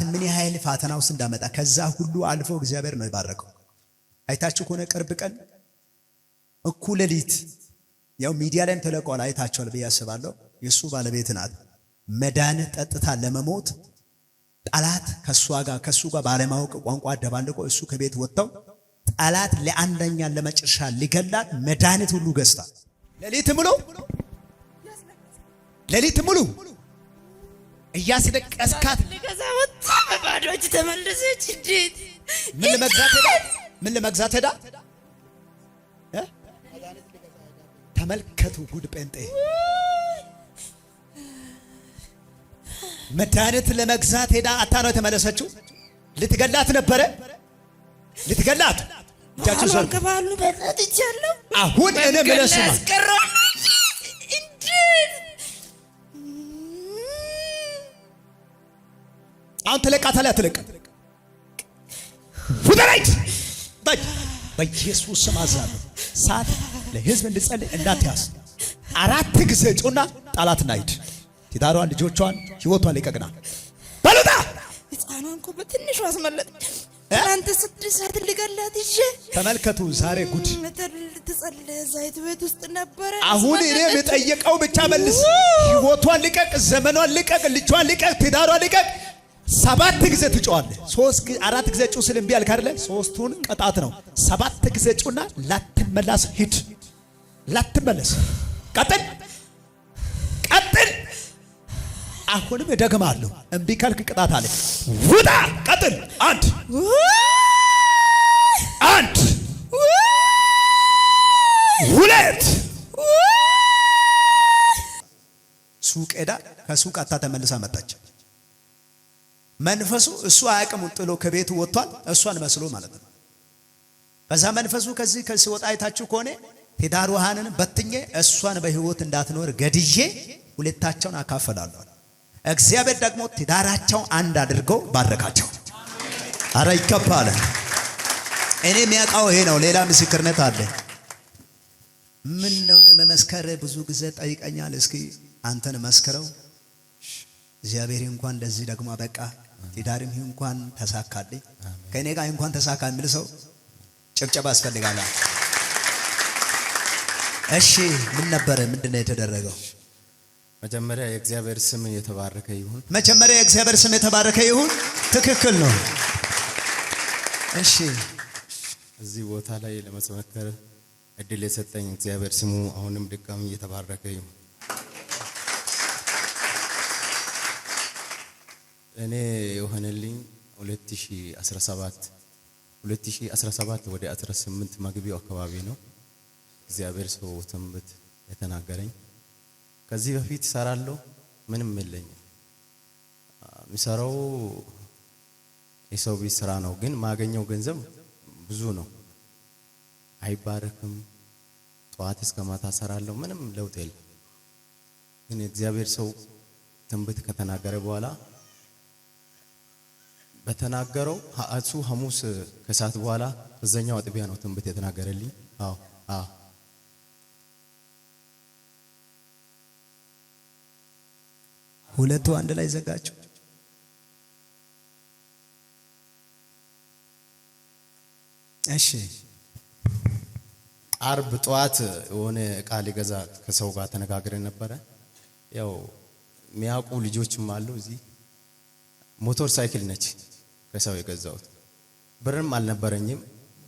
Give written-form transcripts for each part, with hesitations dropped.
ምን ያህል ፈተና ውስጥ እንዳመጣ ከዛ ሁሉ አልፎ እግዚአብሔር ነው የባረከው። አይታችሁ ከሆነ ቅርብ ቀን እኩለ ሌሊት ያው ሚዲያ ላይም ተለቋል አይታችኋል ብዬ አስባለሁ። የሱ ባለቤት ናት መድኃኒት ጠጥታ ለመሞት ጠላት ከሱ ጋር ባለማወቅ ቋንቋ አደባልቆ እሱ ከቤት ወጣው ጠላት ለአንደኛ ለመጨረሻ ሊገላት መድኃኒት ሁሉ ገዝታ ሌሊት ሙሉ እያስለቀስካት ለገዛ ወጣ በባዶች ተመለሰች። እንዴት ምን ለመግዛት ሄዳ ተመልከቱ ጉድ ጴንጤ መድኃኒት ለመግዛት ሄዳ አታ ነው የተመለሰችው። ልትገላት ነበረ ልትገላት እጃችሁ ሰው ከባሉ በላትቻለሁ። አሁን እኔ መለስማ አሁን ተለቃታለ አትለቅ ወደራይት በኢየሱስ ስም አዛለሁ። ሳት ለህዝብ እንድጸልይ እንዳትያስ 4 ጊዜ ጩና ጠላትና ሂድ። ትዳሯን ልጆቿን ህይወቷን ለቀቅና በሉታ ህፃኗን እኮ በትንሹ አስመለጥ አንተ 6 ሰዓት ልገላት ይዤ ተመልከቱ። ዛሬ ጉድ ተጸልየ ዘይት ቤት ውስጥ ነበረ። አሁን እኔ የምጠይቀው ብቻ መልስ። ህይወቷን ልቀቅ፣ ዘመኗን ልቀቅ፣ ልጇን ልቀቅ፣ ትዳሯን ልቀቅ። 7 ጊዜ ትጮዋለህ። 4 ጊዜ ጩ ስል እምቢ አልክ አይደለ? 3ቱን ቅጣት ነው። 7 ጊዜ ጩና ላትመለስ ሂድ። ላትመለስ ቀጥል። አሁንም እደግማለሁ። እምቢ ካልክ ቅጣት አለ። ውጣ። ቀጥል። አንድ ሁለት ሱቅ ሄዳ ከሱቅ አታ ተመልሳ መጣች። መንፈሱ እሱ አያውቅም ጥሎ ከቤቱ ወጥቷል። እሷን መስሎ ማለት ነው። በዛ መንፈሱ ከዚህ ሲወጣ አይታችሁ ከሆነ ትዳር ውሃንን በትኜ እሷን በህይወት እንዳትኖር ገድዬ ሁለታቸውን አካፈላለሁ። እግዚአብሔር ደግሞ ትዳራቸው አንድ አድርገው ባረካቸው። አረ ይከፋል። እኔ የሚያውቀው ይሄ ነው። ሌላ ምስክርነት አለ። ምን ነው ለመመስከር ብዙ ጊዜ ጠይቀኛል። እስኪ አንተን መስክረው። እግዚአብሔር እንኳን ለዚህ ደግሞ አበቃ። ትዳርም እንኳን ተሳካልኝ። ከኔ ጋር እንኳን ተሳካ የሚል ሰው ጭብጨባ ያስፈልጋል። እሺ ምን ነበር? ምንድነው የተደረገው? መጀመሪያ የእግዚአብሔር ስም የተባረከ ይሁን። መጀመሪያ የእግዚአብሔር ስም የተባረከ ይሁን። ትክክል ነው። እሺ እዚህ ቦታ ላይ ለመስመከር እድል የሰጠኝ እግዚአብሔር ስሙ አሁንም ድጋሚ የተባረከ ይሁን። እኔ የሆነልኝ 2017 ወደ 18 መግቢያው አካባቢ ነው እግዚአብሔር ሰው ትንቢት የተናገረኝ። ከዚህ በፊት ሰራለሁ ምንም የለኝም። ምሰራው የሰው ቤት ስራ ነው፣ ግን ማገኘው ገንዘብ ብዙ ነው። አይባረክም። ጠዋት እስከ ማታ ሰራለሁ፣ ምንም ለውጥ የለም። ግን እግዚአብሔር ሰው ትንቢት ከተናገረ በኋላ በተናገረው እሱ ሐሙስ ከሰዓት በኋላ በዛኛው አጥቢያ ነው ትንቢት የተናገረልኝ። አዎ ሁለቱ አንድ ላይ ዘጋቸው። እሺ አርብ ጠዋት የሆነ ዕቃ ሊገዛ ከሰው ጋር ተነጋግረን ነበረ። ያው የሚያውቁ ልጆችም አሉ እዚህ። ሞተር ሳይክል ነች ከሰው የገዛሁት። ብርም አልነበረኝም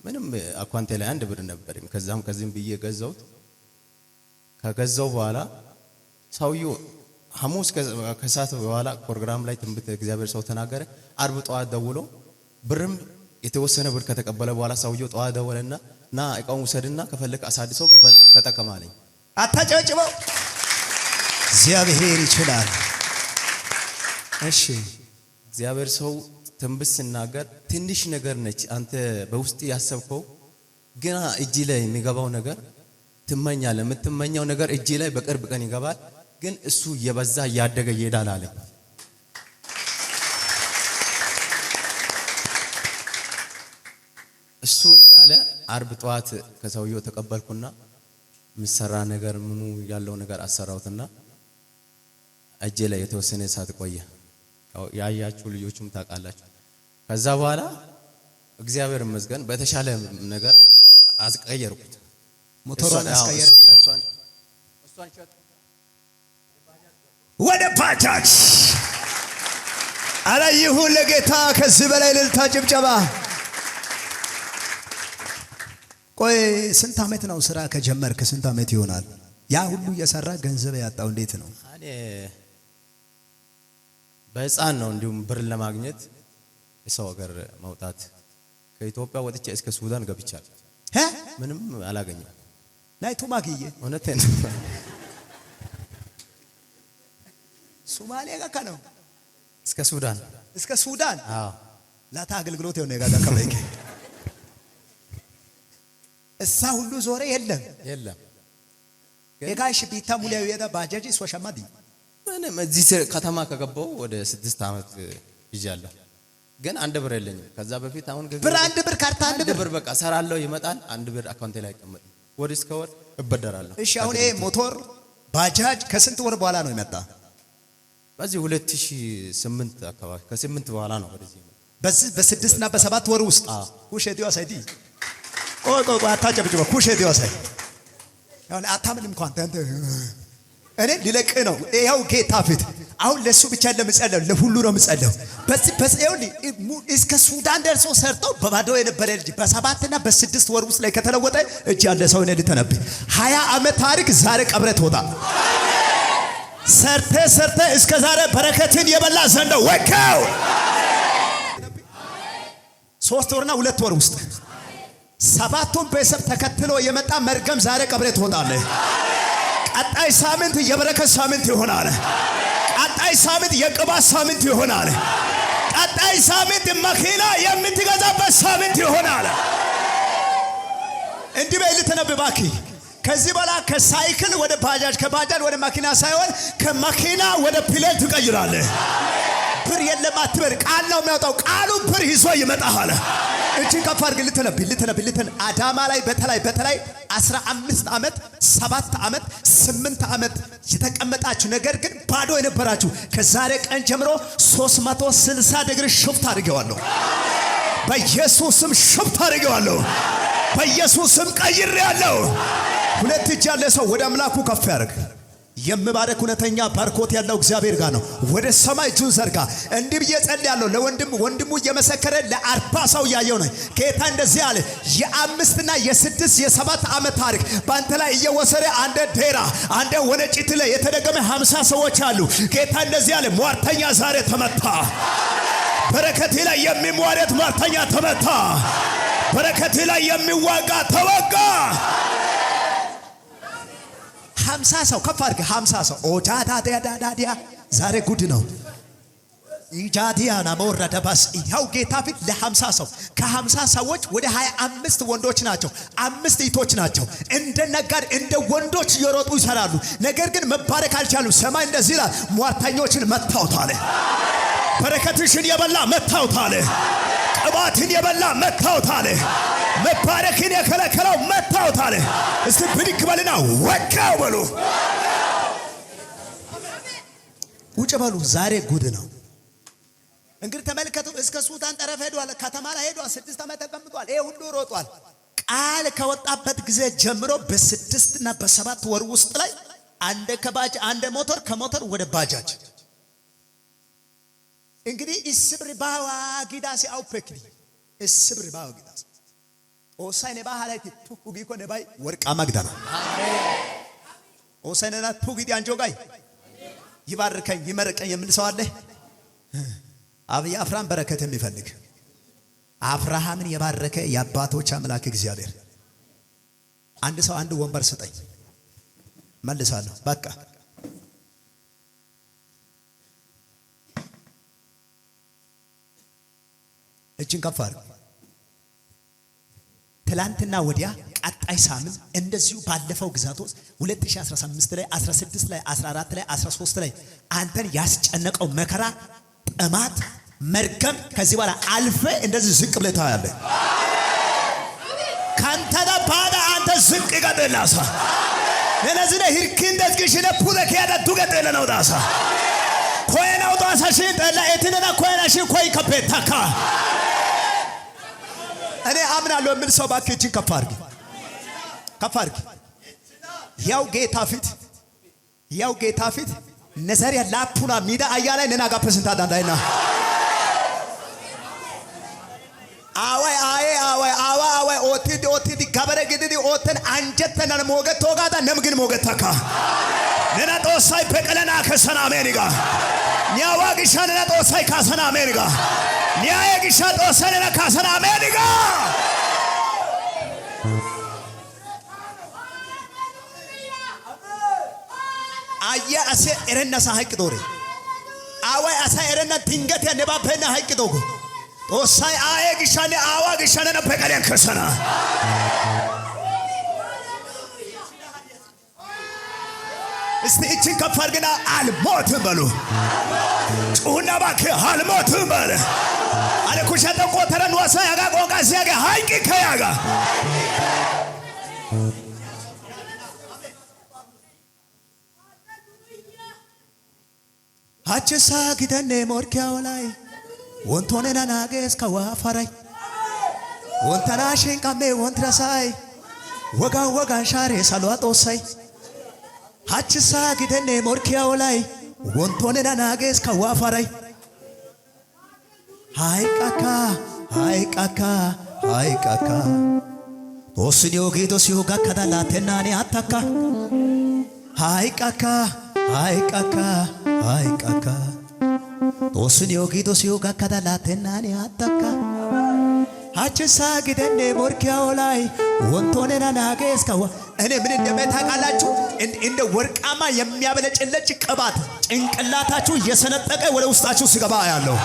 ምንም፣ አካውንቴ ላይ 1 ብር ነበርኝ። ከዚህም ብዬ ገዛሁት። ከገዛው በኋላ ሰውየው ሐሙስ ከሰዓት በኋላ ፕሮግራም ላይ ትንቢት እግዚአብሔር ሰው ተናገረ። አርብ ጠዋት ደውሎ ብርም የተወሰነ ብር ከተቀበለ በኋላ ሰውየው ጠዋት ደወለና ና እቃውን ውሰድና ከፈለክ አሳድሰው ከፈለክ ተጠቀም አለኝ። አታጨብጭበው። እግዚአብሔር ይችላል። እሺ እግዚአብሔር ሰው ትንቢት ሲናገር ትንሽ ነገር ነች። አንተ በውስጥ ያሰብከው ግን እጅ ላይ የሚገባው ነገር ትመኛለህ። የምትመኘው ነገር እጅ ላይ በቅርብ ቀን ይገባል። ግን እሱ እየበዛ እያደገ ይሄዳል አለ። እሱ እንዳለ አርብ ጠዋት ከሰውየው ተቀበልኩና ምሰራ ነገር ምኑ ያለው ነገር አሰራውትና እጄ ላይ የተወሰነ ሰዓት ቆየ። ያያችሁ ልጆችም ታውቃላችሁ። ከዛ በኋላ እግዚአብሔር ይመስገን በተሻለ ነገር አስቀየርኩት። ሞተሯን አስቀየር እሷን ወደ ባጃጅ። አረ ይሁን ለጌታ ከዚህ በላይ እልልታ ጭብጨባ። ቆይ ስንት ዓመት ነው ስራ ከጀመርክ? ስንት ዓመት ይሆናል? ያ ሁሉ እየሰራ ገንዘብ ያጣው እንዴት ነው? እኔ በህፃን ነው እንዲሁም ብር ለማግኘት የሰው ሀገር መውጣት ከኢትዮጵያ ወጥቼ እስከ ሱዳን ገብቻለሁ። ምንም አላገኘም። ናይቱ ማግዬ እውነቴን ሶማሊያ ጋር ነው እስከ ሱዳን እስከ ሱዳን። አዎ ላታ አገልግሎት የሆነ ጋር ከበይከ እሳ ሁሉ ዞረ የለም የጋሽ ቢታ ሙሊያው የዳ ባጃጅ ሶሻማዲ ምንም እዚህ ከተማ ከገባው ወደ 6 ዓመት ይዣለሁ። ግን አንድ ብር የለኝም። ከዛ በፊት አሁን ብር አንድ ብር ካርታ አንድ ብር በቃ ሰራለሁ ይመጣል። አንድ ብር አካውንቴ ላይ ይቀመጥ ወር እስከ ወር እበደራለሁ። እሺ አሁን ይሄ ሞተር ባጃጅ ከስንት ወር በኋላ ነው የመጣ? በዚህ 2008 አካባቢ ከ8 በኋላ ነው ወደዚህ። በዚህ በ6 እና በ7 ወር ውስጥ ኩሼ ዲዋ ሳይዲ ቆቆ አታጨብጭበ ኩሼ ዲዋ ሳይ ያው አታምንም እንኳን አንተ እኔ ሊለቅ ነው። ይሄው ጌታ ፊት አሁን ለሱ ብቻ ለምጸለው ለሁሉ ነው ምጸለው። በዚህ እስከ ሱዳን ደርሶ ሰርተው በባዶ የነበረ ልጅ በ7 እና በ6 ወር ውስጥ ላይ ከተለወጠ እጅ ያለ ሰው እኔ ልተነብይ 20 ዓመት ታሪክ ዛሬ ቀብረ ትወጣ። ሰርተ እስከ ዛሬ በረከትን የበላ ዘንዶ ወካው 3 ወርና 2 ወር ውስጥ 7ቱን ቤተሰብ ተከትሎ የመጣ መርገም ዛሬ ቀብረ ትወጣለህ። ቀጣይ ሳምንት የበረከት ሳምንት ይሆናል። ቀጣይ ሳምንት የቅባት ሳምንት ይሆናል። ቀጣይ ሳምንት መኪና የምትገዛበት ሳምንት ይሆናል። እንዲህ በል ተነብባኪ ከዚህ በኋላ ከሳይክል ወደ ባጃጅ ከባጃጅ ወደ መኪና ሳይሆን ከመኪና ወደ ፕሌን ትቀይራለህ። ብር የለም አትበል። ቃል ነው የሚያወጣው። ቃሉ ብር ይዞ ይመጣል። እጅን ከፍ አድርግ። ልትነብይ አዳማ ላይ በተለይ 15 ዓመት 7 ዓመት 8 ዓመት የተቀመጣችሁ ነገር ግን ባዶ የነበራችሁ ከዛሬ ቀን ጀምሮ 360 ዲግሪ ሽፍት አድርጌዋለሁ። በኢየሱስም ሽፍት አድርጌዋለሁ። በኢየሱስም ቀይሬያለሁ። ሁለት እጅ ያለ ሰው ወደ አምላኩ ከፍ ያድርግ። የምባረክ እውነተኛ ባርኮት ያለው እግዚአብሔር ጋር ነው። ወደ ሰማይ እጁን ዘርጋ። እንዲህ ብዬ ጸልያለሁ። ለወንድሙ እየመሰከረ ለ40 ሰው ያየው ነው። ጌታ እንደዚህ አለ። የ5 እና የ6 የ7 ዓመት ታሪክ ባንተ ላይ እየወሰደ አንደ ዴራ አንደ ወነጭት ላይ የተደገመ 50 ሰዎች አሉ። ጌታ እንደዚህ አለ። ሟርተኛ ዛሬ ተመታ። በረከቴ ላይ የሚሟረት ሟርተኛ ተመታ። በረከቴ ላይ የሚዋጋ ተወጋ። 50 ሰው ከፍ አድርገህ 50 ሰው ኦጃዳዳዳዲያ ዛሬ ጉድ ነው። ኢጃዲያና መወረደባስ ይኸው ጌታ ፊት ለ50 ሰው ከ50 ሰዎች ወደ 25 ወንዶች ናቸው፣ 5 እህቶች ናቸው። እንደ ነጋድ እንደ ወንዶች እየሮጡ ይሰራሉ። ነገር ግን መባረክ አልቻሉም። ሰማይ እንደዚህ ይላል፣ ሟርተኞችን መታውት አለ። በረከትሽን የበላ መታውት አለ። ቅባትን የበላ መታውት አለ። መባረክን የከለከለው መታውት አለ። እስቲ ብድግ በልና ወካው በሉ፣ ውጭ በሉ። ዛሬ ጉድ ነው። እንግዲህ ተመልከቱ። እስከ ሱዳን ጠረፍ ሄዷል። ከተማ ላይ ሄዷል። 6 ዓመት ተቀምጧል። ይሄ ሁሉ ሮጧል። ቃል ከወጣበት ጊዜ ጀምሮ በ6 እና በ7 ወር ውስጥ ላይ አንደ ከባጅ አንደ ሞተር ከሞተር ወደ ባጃጅ እንግዲህ እስብር ባዋ ጊዳሲ አውፈክሊ እስብር ባዋ ጊዳሲ ኦሳይነ ባሃላይቲ ቱኩ ጊኮ ነባይ ወርቃ ማግዳና አሜን። ኦሳይነና ቱጊዲ አንጆጋይ ይባርከኝ ይመረቀኝ የምን ሰው አለ? አብይ አፍራም በረከት የሚፈልግ አብርሃምን የባረከ የአባቶች አምላክ እግዚአብሔር አንድ ሰው አንድ ወንበር ስጠኝ መልሳለሁ። በቃ እጅን ከፍ አድርግ። ትላንትና ወዲያ ቀጣይ ሳምንት እንደዚሁ ባለፈው ግዛት ውስጥ 2015 ላይ 16 ላይ 14 ላይ 13 ላይ አንተን ያስጨነቀው መከራ ጥማት መርገም ከዚህ በኋላ አልፈ እንደዚህ ዝቅ ብለህ ታያለህ። ካንተ ባዳ አንተ ዝቅ ይቀጥላሳ ለነዚህ ሂርኪን ደስግሽነ ፑደ ከያዳ ዱገጠለ ነው ዳሳ ኮይናው ዳ ባሳሽን ጠላ እትነና ኮይናሽ ኮይ ከፔታካ እኔ አምናለሁ የምል ሰው ባክ እጅን ከፍ አድርግ ከፍ አድርግ። ያው ጌታ ፊት ነዘሪያ ላፑና ሚዳ አያላይ ነናጋ ፐርሰንት አዳንዳይና አዋይ ኦቲዲ ጋበረ ግዲዲ ኦተን አንጀተና ሞገት ቶጋዳ ነምግን ሞገት ታካ ነና ጦሳይ በቀለና ከሰና አሜሪካ ኒያዋ ግሻና ጦሳይ ካሰና አሜሪካ ኒያየ ግሻ ጦሰና ካሰና አሜሪካ አያ አሴ ኤረና ሳይቅ ዶሬ አዋይ አሳ ኤረና ድንገት ያነባበና ሀይቅ ዶጎ ጦሳይ አየ ግሻኔ አዋ ግሻና በቀለን ከሰና እስቲ እቺን ከፍ አድርግና አልሞትም በሉ ጩሁና እባክህ አልሞትም በል አለ ኩሸተ ቆተረን ወሳ ያጋ ቆቃ ሲያጋ ሀይቅ ከያጋ አችሳ ግደኔ ሞርኪያው ላይ ወንቶኔና ናጌስ ከዋፋራይ ወንተናሽን ቀሜ ወንትረሳይ ወጋን ሻሬ ሳሏጦሳይ አችሳ ግደኔ ሞርኪያው ላይ ወንቶኔና ናጌስ ከዋፋራይ ሃይቃካ ቶስኒዮ ጌዶ ሲዮ ጋከዳ ላቴናኔ አታካ ሃይቃካ ቶስኒዮ ጌዶ ሲዮ ጋከዳ ላቴናኔ አታካ አችሳ ግደኔ ሞርኪያው ላይ ወንቶኔና ናጌስ ከዋ እኔ ምን እንደምታውቃላችሁ እንደ ወርቃማ የሚያበለጭለጭ ቅባት ጭንቅላታችሁ እየሰነጠቀ ወደ ውስጣችሁ ሲገባ ያለው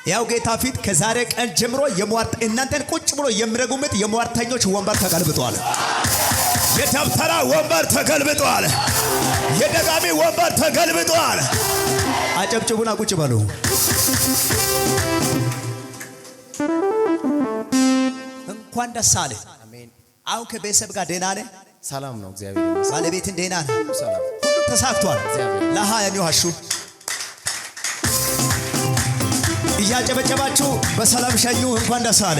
ያው ጌታ ፊት ከዛሬ ቀን ጀምሮ የሟርት እናንተን ቁጭ ብሎ የሚረጉምት የሟርተኞች ወንበር ተገልብጧል። የደብተራ ወንበር ተገልብጧል። የደጋሚ ወንበር ተገልብጧል። አጨብጭቡና ቁጭ በሉ። እንኳን ደስ አለ። አሜን። አሁን ከቤተሰብ ጋር ደህና ነህ? ሰላም ነው እግዚአብሔር ይመስገን። ባለቤትን ደህና ነህ? ሰላም። ሁሉ ተሳክቷል። ለሃያኒው ሀሹ እያጨበጨባችሁ በሰላም ሸኙ። እንኳን ደስ አለ።